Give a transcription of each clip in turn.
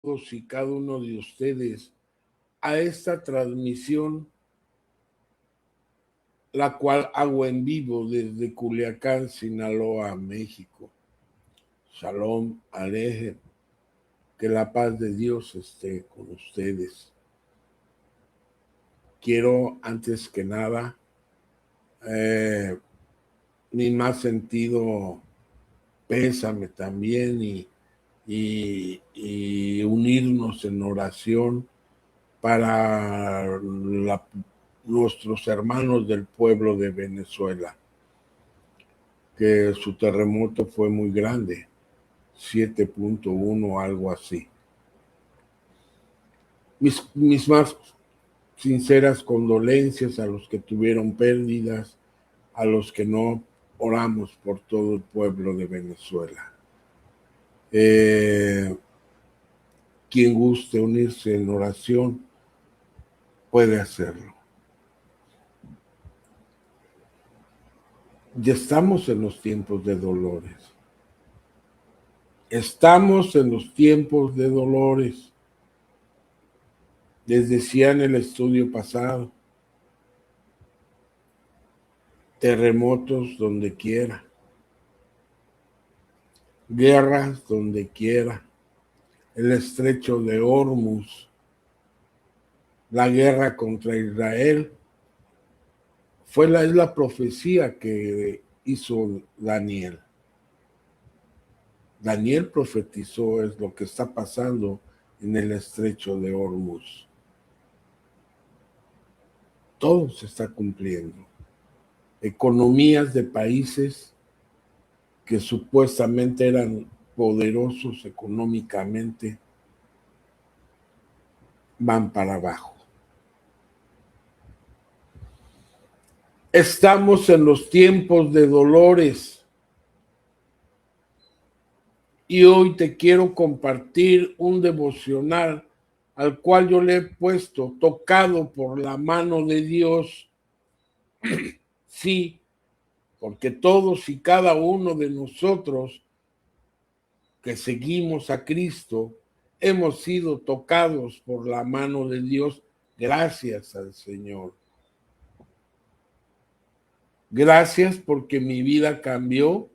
todos y cada uno de ustedes a esta transmisión, la cual hago en vivo desde Culiacán, Sinaloa, México. Shalom Alejem, que la paz de Dios esté con ustedes. Quiero, antes que nada, mi más sentido pésame también y unirnos en oración para nuestros hermanos del pueblo de Venezuela, que su terremoto fue muy grande, 7.1, algo así. Mis más sinceras condolencias a los que tuvieron pérdidas, a los que no. Oramos por todo el pueblo de Venezuela. Quien guste unirse en oración puede hacerlo. Ya estamos en los tiempos de dolores. Estamos en los tiempos de dolores. Les decía en el estudio pasado, terremotos donde quiera, guerras donde quiera, el estrecho de Hormuz, la guerra contra Israel, es la profecía que hizo Daniel. Daniel profetizó es lo que está pasando en el estrecho de Hormuz. Todo se está cumpliendo. Economías de países que supuestamente eran poderosos económicamente van para abajo. Estamos en los tiempos de dolores y hoy te quiero compartir un devocional al cual yo le he puesto tocado por la mano de Dios. Sí, porque todos y cada uno de nosotros que seguimos a Cristo hemos sido tocados por la mano de Dios, gracias al Señor. Gracias porque mi vida cambió,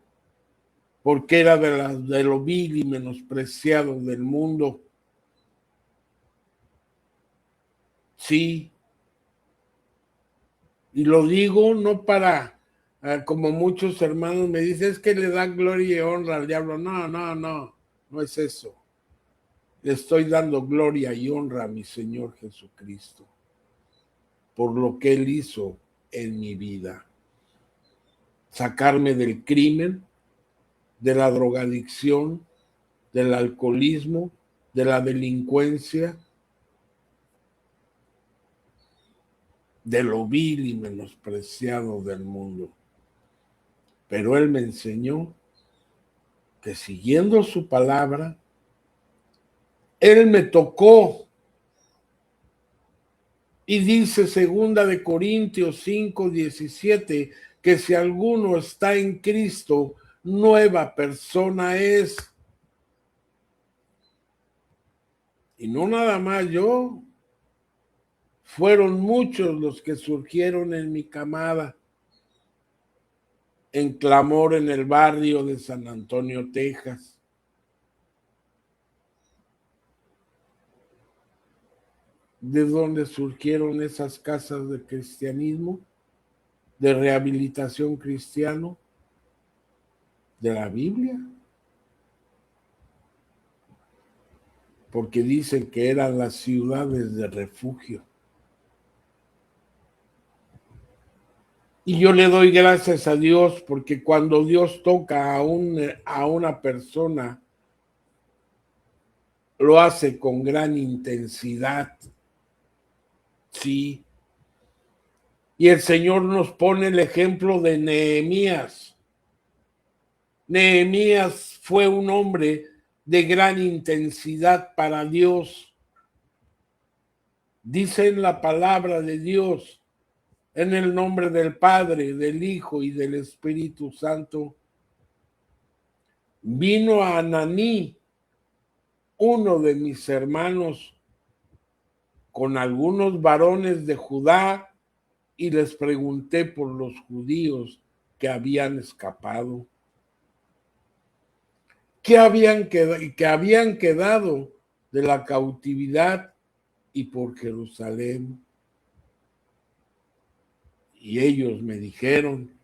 porque era de lo vil y menospreciado del mundo. Sí, y lo digo no para, como muchos hermanos me dicen, es que le dan gloria y honra al diablo. No es eso. Le estoy dando gloria y honra a mi Señor Jesucristo por lo que Él hizo en mi vida. Sacarme del crimen, de la drogadicción, del alcoholismo, de la delincuencia, de lo vil y menospreciado del mundo. Pero Él me enseñó que siguiendo su palabra, Él me tocó. Y dice 2 Corintios 5:17, que si alguno está en Cristo, nueva persona es. Y no nada más yo, fueron muchos los que surgieron en mi camada, en clamor en el barrio de San Antonio, Texas. ¿De dónde surgieron esas casas de cristianismo, de rehabilitación cristiano? De la Biblia. Porque dicen que eran las ciudades de refugio. Y yo le doy gracias a Dios porque cuando Dios toca a una persona, lo hace con gran intensidad. Sí. Y el Señor nos pone el ejemplo de Nehemías. Nehemías fue un hombre de gran intensidad para Dios. Dice en la palabra de Dios, en el nombre del Padre, del Hijo y del Espíritu Santo, vino a Ananí uno de mis hermanos con algunos varones de Judá y les pregunté por los judíos que habían escapado, que habían quedado de la cautividad y por Jerusalén. Y ellos me dijeron,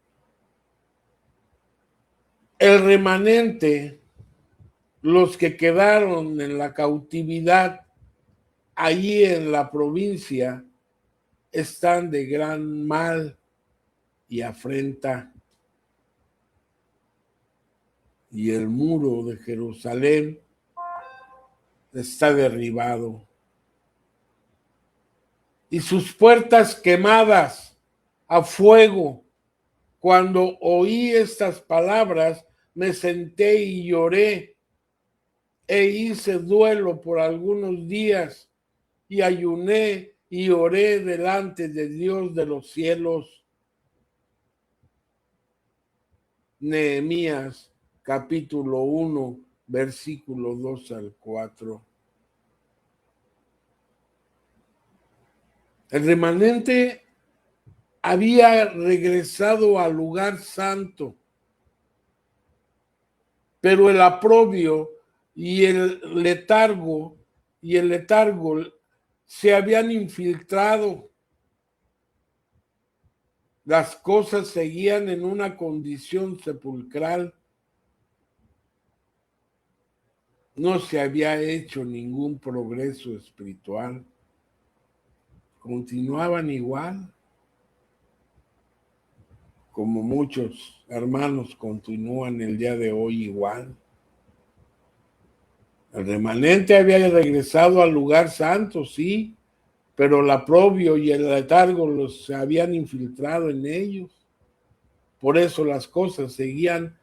el remanente, los que quedaron en la cautividad allí en la provincia, están de gran mal y afrenta. Y el muro de Jerusalén está derribado y sus puertas quemadas a fuego. Cuando oí estas palabras, me senté y lloré e hice duelo por algunos días y ayuné y oré delante de Dios de los cielos. Nehemías capítulo 1, versículo 2 al 4. El remanente había regresado al lugar santo, pero el oprobio y el letargo se habían infiltrado. Las cosas seguían en una condición sepulcral. No se había hecho ningún progreso espiritual. Continuaban igual, como muchos hermanos continúan el día de hoy igual. El remanente había regresado al lugar santo, sí, pero el oprobio y el letargo se habían infiltrado en ellos. Por eso las cosas seguían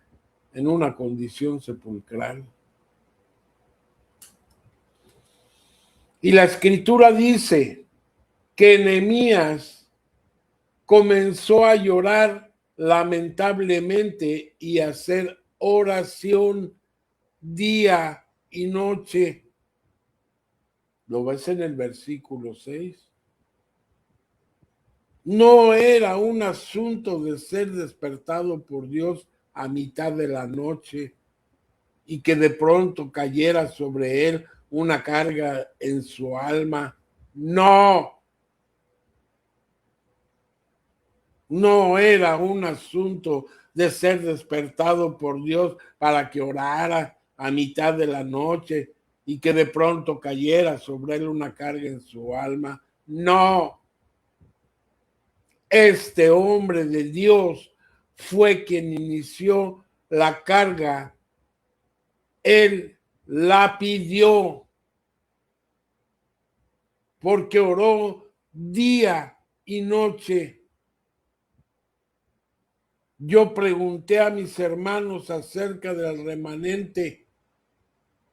en una condición sepulcral. Y la escritura dice que Nehemías comenzó a llorar lamentablemente y a hacer oración día y noche. ¿Lo ves en el versículo 6? No era un asunto de ser despertado por Dios a mitad de la noche y que de pronto cayera sobre él una carga en su alma. No, no era un asunto de ser despertado por Dios para que orara a mitad de la noche y que de pronto cayera sobre él una carga en su alma. No, este hombre de Dios fue quien inició la carga. Él la pidió porque oró día y noche. Yo pregunté a mis hermanos acerca del remanente.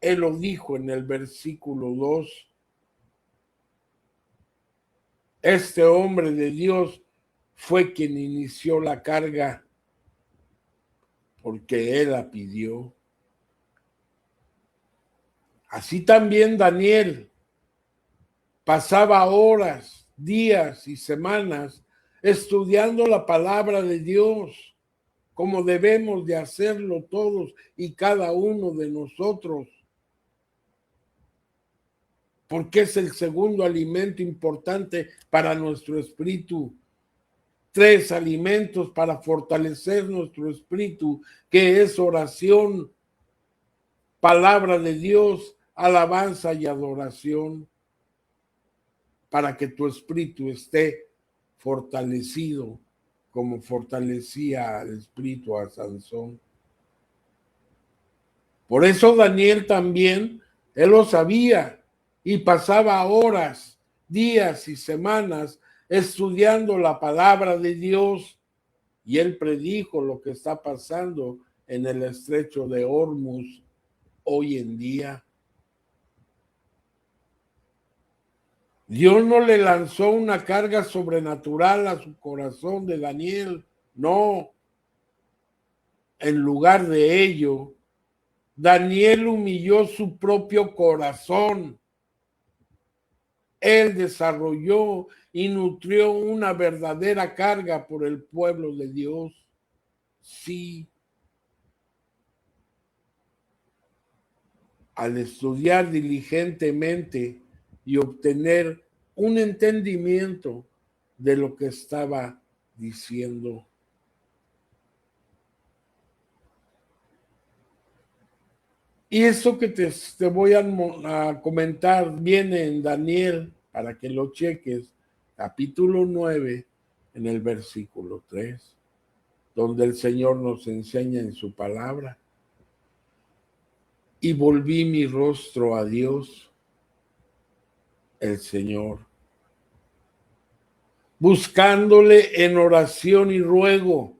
Él lo dijo en el versículo 2. Este hombre de Dios fue quien inició la carga porque él la pidió. Así también Daniel pasaba horas, días y semanas estudiando la palabra de Dios, como debemos de hacerlo todos y cada uno de nosotros, porque es el segundo alimento importante para nuestro espíritu. 3 alimentos para fortalecer nuestro espíritu, que es oración, palabra de Dios, alabanza y adoración, para que tu espíritu esté fortalecido, como fortalecía el espíritu a Sansón. Por eso Daniel también, él lo sabía y pasaba horas, días y semanas estudiando la palabra de Dios, y él predijo lo que está pasando en el estrecho de Hormuz hoy en día. Dios no le lanzó una carga sobrenatural a su corazón de Daniel, no. En lugar de ello, Daniel humilló su propio corazón. Él desarrolló y nutrió una verdadera carga por el pueblo de Dios. Sí, al estudiar diligentemente y obtener un entendimiento de lo que estaba diciendo. Y eso que te voy a comentar viene en Daniel, para que lo cheques, capítulo 9, en el versículo 3, donde el Señor nos enseña en su palabra. Y volví mi rostro a Dios, el Señor, buscándole en oración y ruego,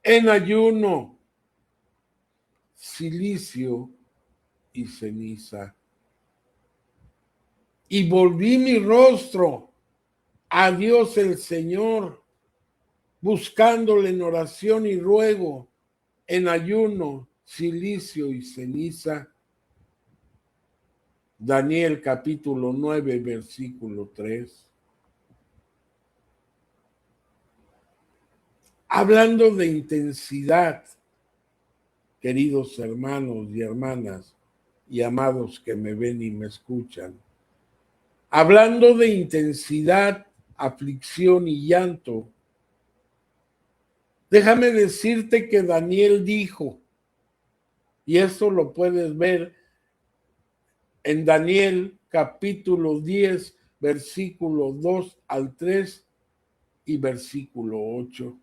en ayuno, cilicio y ceniza. Y volví mi rostro a Dios el Señor, buscándole en oración y ruego, en ayuno, cilicio y ceniza. Daniel capítulo 9, versículo 3. Hablando de intensidad, queridos hermanos y hermanas y amados que me ven y me escuchan, hablando de intensidad, aflicción y llanto, déjame decirte que Daniel dijo, y esto lo puedes ver en Daniel capítulo 10, versículo 2 al 3 y versículo 8,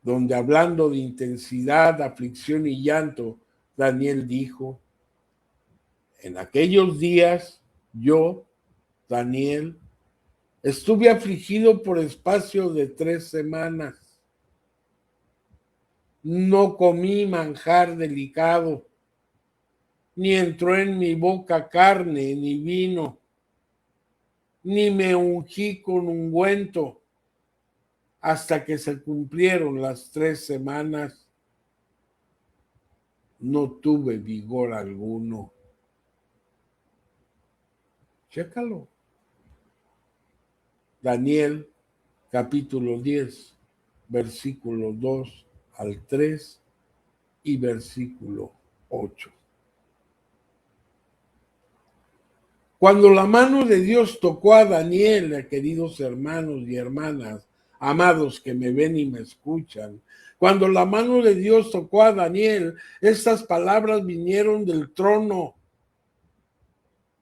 donde hablando de intensidad, aflicción y llanto, Daniel dijo, en aquellos días yo, Daniel, estuve afligido por espacio de 3 semanas. No comí manjar delicado, ni entró en mi boca carne ni vino, ni me ungí con ungüento, hasta que se cumplieron las 3 semanas. No tuve vigor alguno. Chécalo. Daniel capítulo 10, versículo 2 al 3 y versículo 8. Cuando la mano de Dios tocó a Daniel, queridos hermanos y hermanas, amados que me ven y me escuchan, cuando la mano de Dios tocó a Daniel, estas palabras vinieron del trono.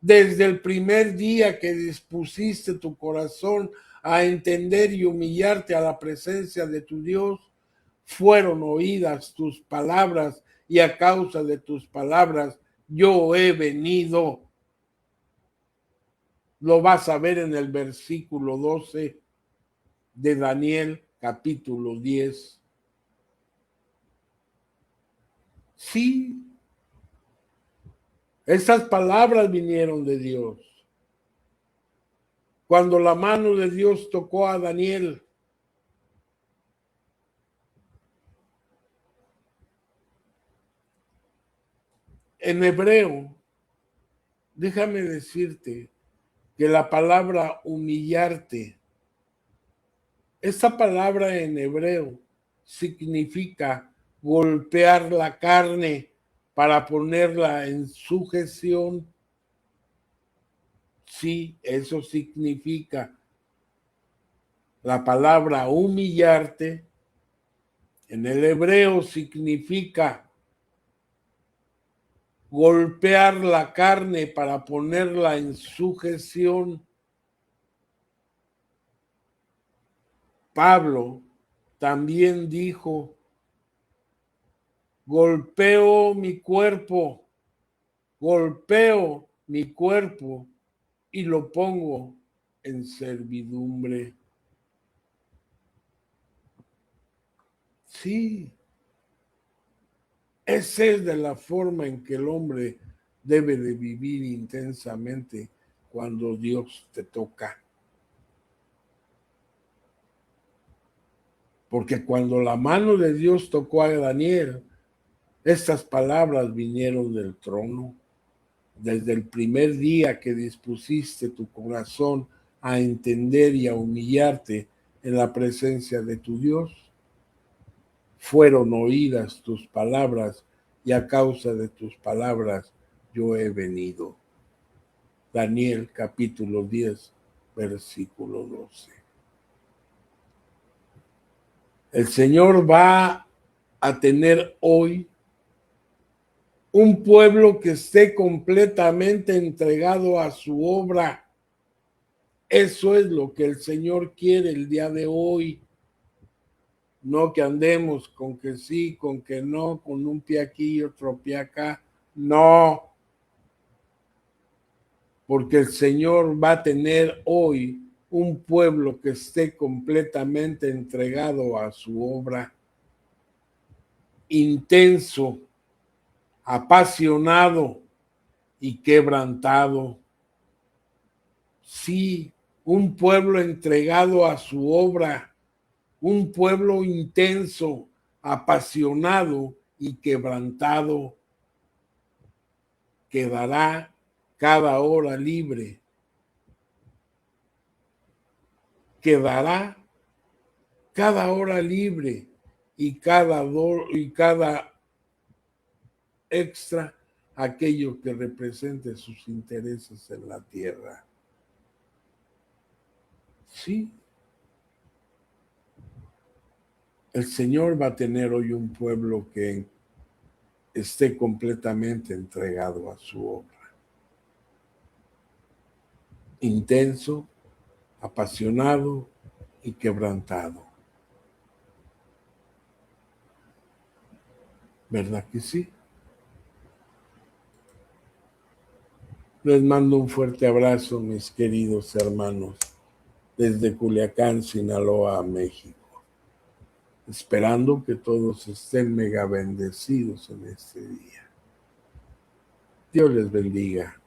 Desde el primer día que dispusiste tu corazón a entender y humillarte a la presencia de tu Dios, fueron oídas tus palabras y a causa de tus palabras yo he venido. Lo vas a ver en el versículo 12 de Daniel capítulo 10. Sí, esas palabras vinieron de Dios. Cuando la mano de Dios tocó a Daniel, en hebreo, déjame decirte que la palabra humillarte, esa palabra en hebreo significa golpear la carne para ponerla en sujeción. Sí, eso significa la palabra humillarte. En el hebreo significa golpear la carne para ponerla en sujeción. Pablo también dijo, golpeo mi cuerpo y lo pongo en servidumbre. Sí, esa es de la forma en que el hombre debe de vivir intensamente cuando Dios te toca. Porque cuando la mano de Dios tocó a Daniel, estas palabras vinieron del trono. Desde el primer día que dispusiste tu corazón a entender y a humillarte en la presencia de tu Dios, fueron oídas tus palabras y a causa de tus palabras yo he venido. Daniel capítulo 10, versículo 12. El Señor va a tener hoy un pueblo que esté completamente entregado a su obra. Eso es lo que el Señor quiere el día de hoy. No que andemos con que sí, con que no, con un pie aquí y otro pie acá. No. Porque el Señor va a tener hoy un pueblo que esté completamente entregado a su obra, intenso, apasionado y quebrantado. Sí, un pueblo entregado a su obra, un pueblo intenso, apasionado y quebrantado, quedará cada hora libre, quedará cada hora libre y cada extra aquello que represente sus intereses en la tierra. Sí, el Señor va a tener hoy un pueblo que esté completamente entregado a su obra. Intenso, apasionado y quebrantado. ¿Verdad que sí? Les mando un fuerte abrazo, mis queridos hermanos, desde Culiacán, Sinaloa, México. Esperando que todos estén mega bendecidos en este día. Dios les bendiga.